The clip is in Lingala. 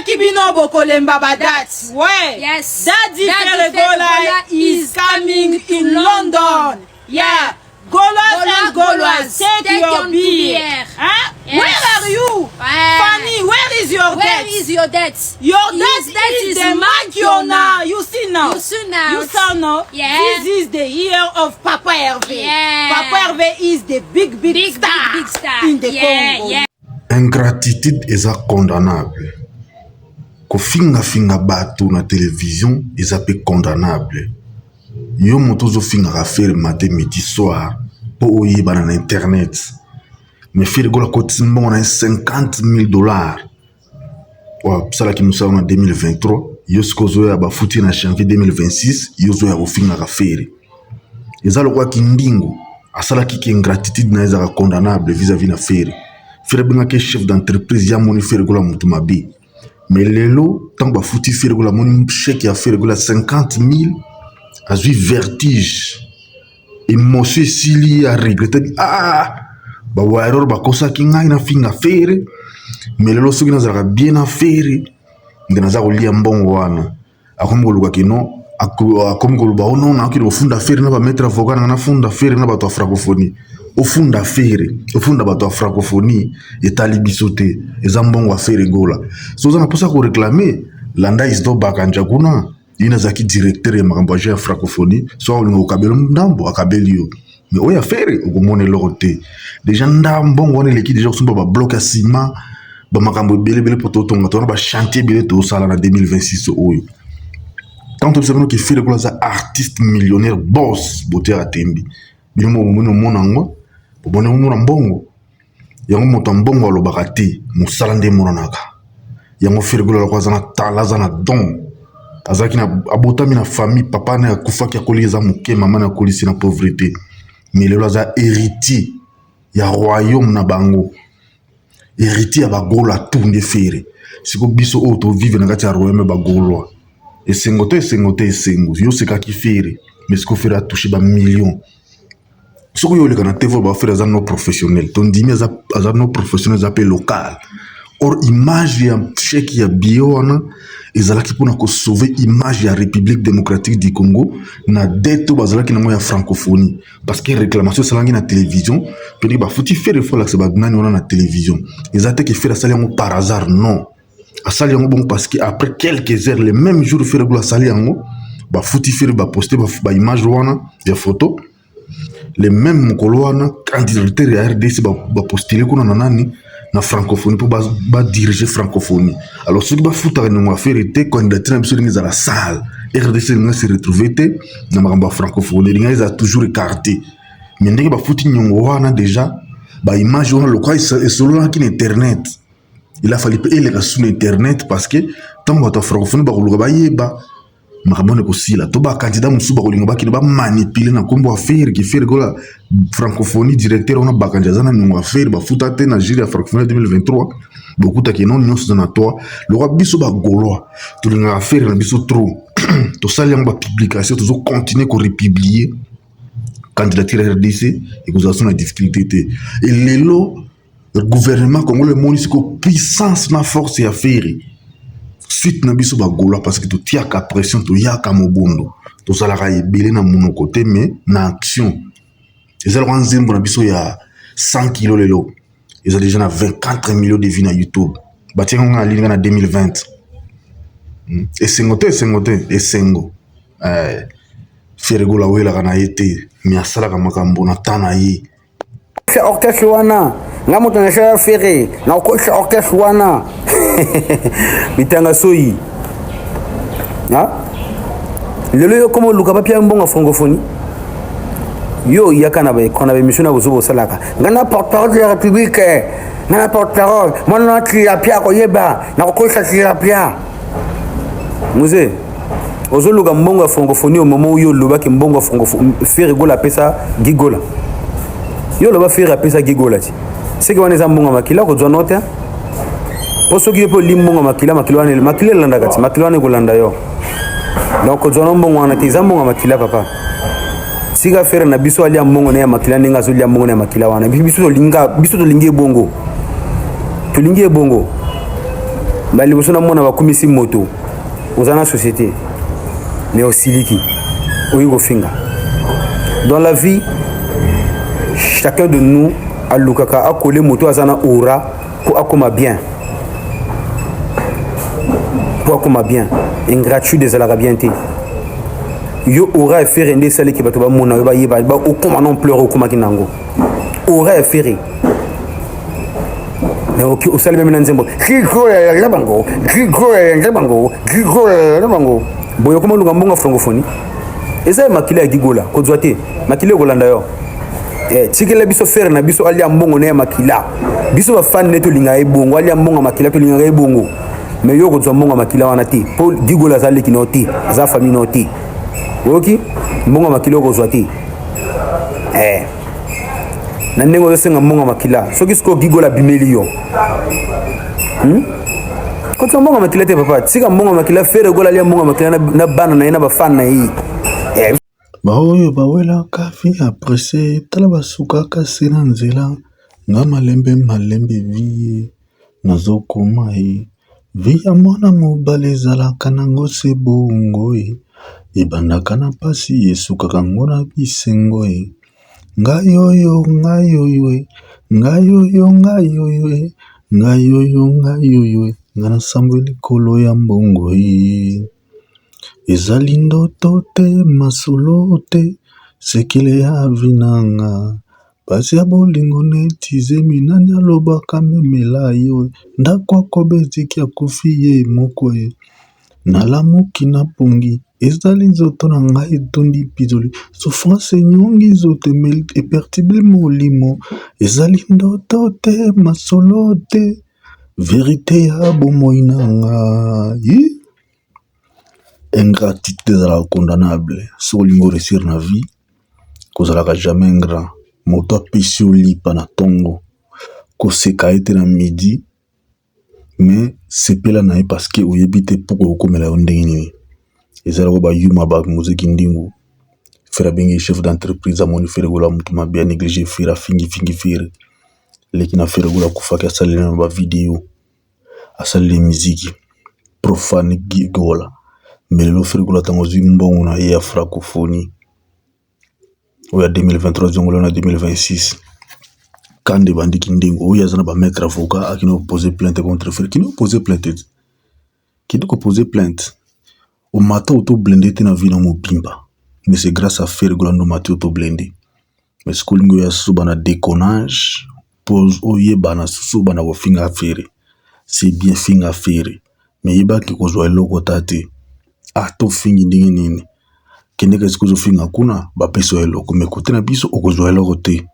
Kibino Bokolemba Badat. Ouais. Yes. Daddy Ferregola is coming in London. Yeah. Gaulois and Gaulois, take your beer. Huh? Yes. Where are you? Fanny, where is your debt? Where is your debt? Your debt is the Makiona. You see now. You see now. You saw now. Yeah. This is the year of Papa Hervé. Yeah. Papa Hervé is the big star in the Congo. Yeah. Ingratitude est condamnable. Ko finga batu na télévision est condamnable. Yo motozo finga faire matin midi soir pour oyeba na internet. Mais faire gola kotimbo na $50,000. Wa sala ki musa en 2023, yo skozo ya ba futi na janvier 2026, yo zo ya kofinga faire. Ezalo kwa kindingo, asala ki ingratitude na eza condamnable vis-à-vis na faire. Faire benga ke chef d'entreprise ya moni faire gola mutu mabi. Mais lelo tant ba futi faire gola moni chèque ya faire gola 50,000. A eu vertige. Émotion sili a regretté. Ba wa erreur ba kosa ki ngai na finga faire. Mais lelo soki na zara bien na faire. Ngena za kolia mbongo wana. Akomgoluka kino akomgoluba ono na kilo funda faire na ba mettre avocat na funda faire na ba to francophonie. Au funda faire, au funda ba to francophonie etali bisote. Eza mbongo a faire gola. So za na posa ko réclamer landa is do bakanja kuna. Ina zaki directeur ya makambo ya francophonie so ulingo kabelo ndambo akabeli yo mais oya faire ukomone lorote déjà ndambo ngone leki déjà kusumba ba bloc ya ciment ba makambo belebele poto tonga tona ba chantier bele to sala na 2026 oyo tant que ça que fait le za artiste millionnaire boss boté à tembi bilimo mono monango bone mono mbongo yango moto mbongo lo bakati musala nde monanaka yango faire gola kwa zana talaza na don azaki na abotami na famille papa na kufa ki akoliza muke mama na kolisi na pauvreté mais lelo za héritier ya royaume na bango héritier ya bagola tunde fere siko biso o to vivre na kati ya royaume bagolwa esengo yo seka ki fere mais siko fere a toucher ba millions soko yo le kana tevo ba fere za no professionnel ton dimi za no professionnel za pe local. Or image ya chèque ya biona ezalaki pona ko sauver image ya République démocratique du Congo na dette bazalaki na ya francophonie parce que réclamation salangi na télévision puis ba fouti faire fois l'accès ba nani on na télévision ezate que faire sali yango par hasard non asali yango bon parce que après quelques heures le même jour faire go sali yango ba fouti faire ba poster ba image wana ya photo le même mokolo wana candidature ya RDC ba postuler kuna na nani na francophonie pour ba diriger francophonie alors ce qui va foutre na affaire était candidature na sur la salle RDC n'a se retrouver té na makamba francophonie ils a toujours écarté mais ndenge ba fouti nyongo wana déjà ba image wana lokwa solo na internet il a fallu payer les sur internet parce que tant ba francophonie ba kuluka ba yeba makamone ko sila to ba candidat musuba ko linga ba ki ba manipuler na kombo affaire ki faire gola francophonie directeur on a bakanjazana nyongo affaire ba futate na jury ya francophonie 2023 beaucoup ta ki non nyonso na toi le roi biso ba goloa to linga affaire na biso trop to sali ba publication to continuer ko republier candidature RDC et que ça na difficulté et lelo le gouvernement congolais monisco puissance na force ya faire suite na biso ba gola parce que to tiaka pression to yaka mobondo to salaka ebele na mono côté mais na action ezalo nzembo na biso ya 100 kg lelo ils ont déjà na 24 millions de vues na YouTube batinga nga linga na 2020 esengo faire gola wela kana ete mi asala ka makambo na tana yi orchestre wana nga moto na shaya fere na okosha orchestre wana mitanga soyi lelo yo komo luka papia mbonga francophonie yo yaka na ba kona ba mission na bozo salaka nga na porte-parole de la République na porte-parole mwana na pia ko yeba na okosha pia muze ozoluka mbonga francophonie au moment où yo lobaki mbonga francophonie faire gola pesa gigola yo loba faire pesa gigola ti c'est que on est mbonga makila ko zonote poso ki po limbonga makila wane makila landa kati makila wane kolanda yo donc zono mbonga wana ti zambonga makila papa siga faire na biso ali mbongo na makila ninga zo ali mbongo na makila wana biso to linga bongo to lingi bongo ba liboso na mona bakumisi moto oza na société mais osiliki oyi kofinga. Dans la vie chacun de nous alukaka akole moto azana aura pour akoma bien, pour akoma bien ingratitude ezalaka bien te yo aura efere nde esalaki bato bamona yo bayeba okoma non pleure okomaki nango aura efere mais osali meme na nzembo bango boye okoma lunga mbongo francophonie eza makila ya gigola kozwa te makila ekolanda yo tikela biso fere na biso alia mbongo na ya makila biso bafani ne tolinga ebongo alia mbongo makila tolinga ebongo mais yo kozwa mbongo makila wana te po gigola azaleki no te aza famille no te oyoki mbongo makila okozwa te na ndenge ozosenga mbongo makila soki sikoyo gigola bimeli yo kozwa mbongo makila te papa tika mbongo makila fere gola alia mbongo makila na bana na ye na bafani na ye baoyo bawelaka vi aprese tala basukaka se na nzela nga malembe vie nazokoma ye vi ya mwana mobali ezalaka nango se bongo ye ebandaka na mpasi esukaka ngo na bisengo ye ngai oyo nga nasambo likolo ya mbongo ye ezali ndoto te masolo te sekele ya vinanga pasi ya bolingo neti zemi nani alobaka memela yo ndako akoba eziki akufi ye moko ye nalamuki na pongi ezali nzoto na ngai etondi pizoli souffrance enyongi nzoto epertible molimo ezali ndoto te masolo te verite ya bomoi na ngai ingratitude ezalaka condamnable so olingi oresir na vie kozalaka jamais ingrat moto apesi olipa na ntongo koseka ye te na midi mais sepela na ye parce que oyebi te pourquoi okomela yo ndenge nini ezalaka bayuma bamuziki ndingu fere abengi chef d'entreprise amoni fere gola motu mabe anéglige fere afingi fere leki na fere gola akufaki asaleli na bavideo asaleli miziki profane gola mais lelo fere gola ntango ozwi mbongo na ye ya francophonie oyo ya 2023 zongolo na 2026 kande bandiki ndingo oyo aza na bamaître avocat akini opose plainte contre fere kini opose plainte omata otoblende te na vie na mobimba mais c'est grâce à fere gola ndo mati otoblende mais sikolingo ya susu bana déconnage pose oyebana susu bana kofinga fere c'est bien finga fere mais yebaki kozwa eloko ta te tofingi ndenge nini kende kasi kozofinga kuna bapeso eloko mais kote na biso okozwa eloko te